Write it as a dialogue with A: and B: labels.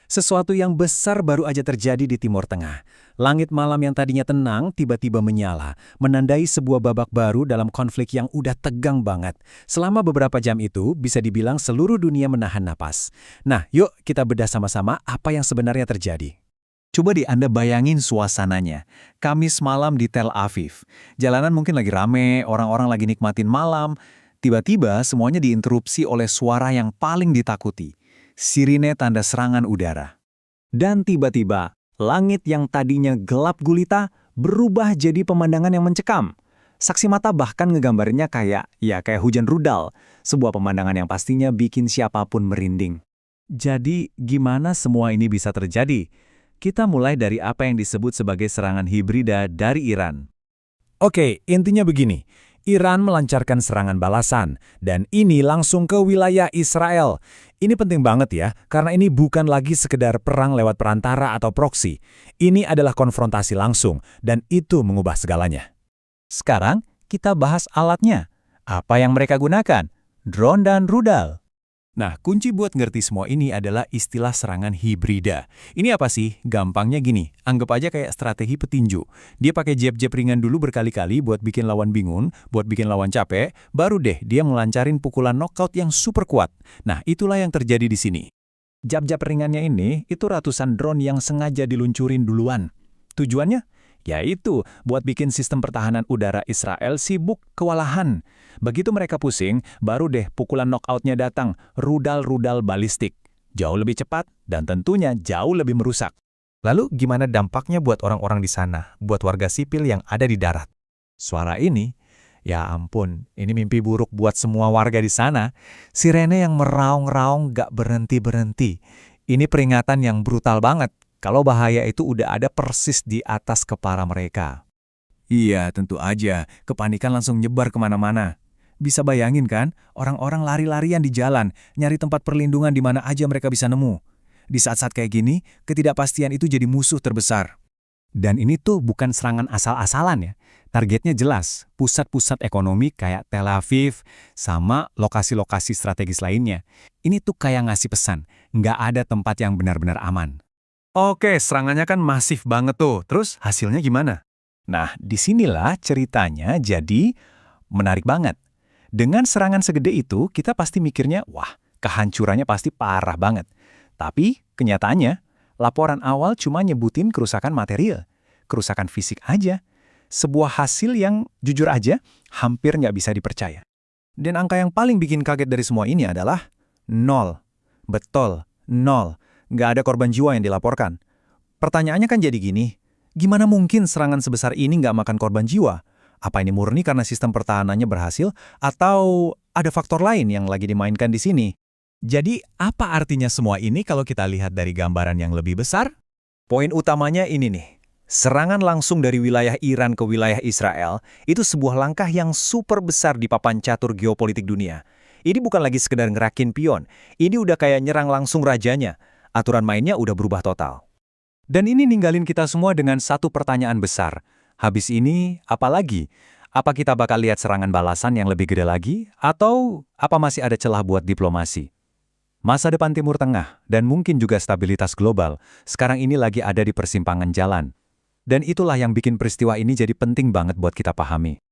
A: Sesuatu yang besar baru aja terjadi di Timur Tengah. Langit malam yang tadinya tenang tiba-tiba menyala, menandai sebuah babak baru dalam konflik yang udah tegang banget. Selama beberapa jam itu, bisa dibilang seluruh dunia menahan napas. Nah, yuk kita bedah sama-sama apa yang sebenarnya terjadi.
B: Coba deh Anda bayangin suasananya. Kamis malam di Tel Aviv. Jalanan mungkin lagi rame, orang-orang lagi nikmatin malam. Tiba-tiba semuanya diinterupsi oleh suara yang paling ditakuti. Sirine tanda serangan udara.
C: Dan tiba-tiba, langit yang tadinya gelap gulita berubah jadi pemandangan yang mencekam. Saksi mata bahkan ngegambarnya kayak hujan rudal, sebuah pemandangan yang pastinya bikin siapapun merinding.
D: Jadi, gimana semua ini bisa terjadi? Kita mulai dari apa yang disebut sebagai serangan hibrida dari Iran.
A: Oke, intinya begini. Iran melancarkan serangan balasan, dan ini langsung ke wilayah Israel. Ini penting banget ya, karena ini bukan lagi sekedar perang lewat perantara atau proksi. Ini adalah konfrontasi langsung, dan itu mengubah segalanya.
B: Sekarang kita bahas alatnya. Apa yang mereka gunakan? Drone dan rudal.
A: Nah, kunci buat ngerti semua ini adalah istilah serangan hibrida. Ini apa sih? Gampangnya gini, anggap aja kayak strategi petinju. Dia pakai jab-jab ringan dulu berkali-kali buat bikin lawan bingung, buat bikin lawan capek, baru deh dia melancarin pukulan knockout yang super kuat. Nah, itulah yang terjadi di sini. Jab-jab ringannya ini, itu ratusan drone yang sengaja diluncurin duluan. Tujuannya? Yaitu buat bikin sistem pertahanan udara Israel sibuk kewalahan. Begitu mereka pusing, baru deh pukulan knockout-nya datang, rudal-rudal balistik. Jauh lebih cepat dan tentunya jauh lebih merusak.
E: Lalu gimana dampaknya buat orang-orang di sana, buat warga sipil yang ada di darat?
B: Suara ini, ya ampun, ini mimpi buruk buat semua warga di sana. Sirene yang meraung-raung gak berhenti-berhenti. Ini peringatan yang brutal banget. Kalau bahaya itu udah ada persis di atas kepala mereka.
A: Iya, tentu aja. Kepanikan langsung nyebar kemana-mana. Bisa bayangin kan, orang-orang lari-larian di jalan, nyari tempat perlindungan di mana aja mereka bisa nemu. Di saat-saat kayak gini, ketidakpastian itu jadi musuh terbesar.
C: Dan ini tuh bukan serangan asal-asalan ya. Targetnya jelas, pusat-pusat ekonomi kayak Tel Aviv sama lokasi-lokasi strategis lainnya. Ini tuh kayak ngasih pesan, nggak ada tempat yang benar-benar aman.
E: Oke, serangannya kan masif banget tuh. Terus hasilnya gimana?
B: Nah, disinilah ceritanya jadi menarik banget. Dengan serangan segede itu, kita pasti mikirnya, wah, kehancurannya pasti parah banget. Tapi, kenyataannya, laporan awal cuma nyebutin kerusakan material, kerusakan fisik aja. Sebuah hasil yang, jujur aja, hampir nggak bisa dipercaya.
E: Dan angka yang paling bikin kaget dari semua ini adalah 0. Betul, 0. Nggak ada korban jiwa yang dilaporkan. Pertanyaannya kan jadi gini, gimana mungkin serangan sebesar ini nggak makan korban jiwa? Apa ini murni karena sistem pertahanannya berhasil, atau ada faktor lain yang lagi dimainkan di sini?
A: Jadi, apa artinya semua ini kalau kita lihat dari gambaran yang lebih besar?
E: Poin utamanya ini nih, serangan langsung dari wilayah Iran ke wilayah Israel itu sebuah langkah yang super besar di papan catur geopolitik dunia. Ini bukan lagi sekedar ngerakin pion, ini udah kayak nyerang langsung rajanya. Aturan mainnya udah berubah total.
B: Dan ini ninggalin kita semua dengan satu pertanyaan besar. Habis ini, apa lagi? Apa kita bakal lihat serangan balasan yang lebih gede lagi? Atau apa masih ada celah buat diplomasi? Masa depan Timur Tengah, dan mungkin juga stabilitas global, sekarang ini lagi ada di persimpangan jalan. Dan itulah yang bikin peristiwa ini jadi penting banget buat kita pahami.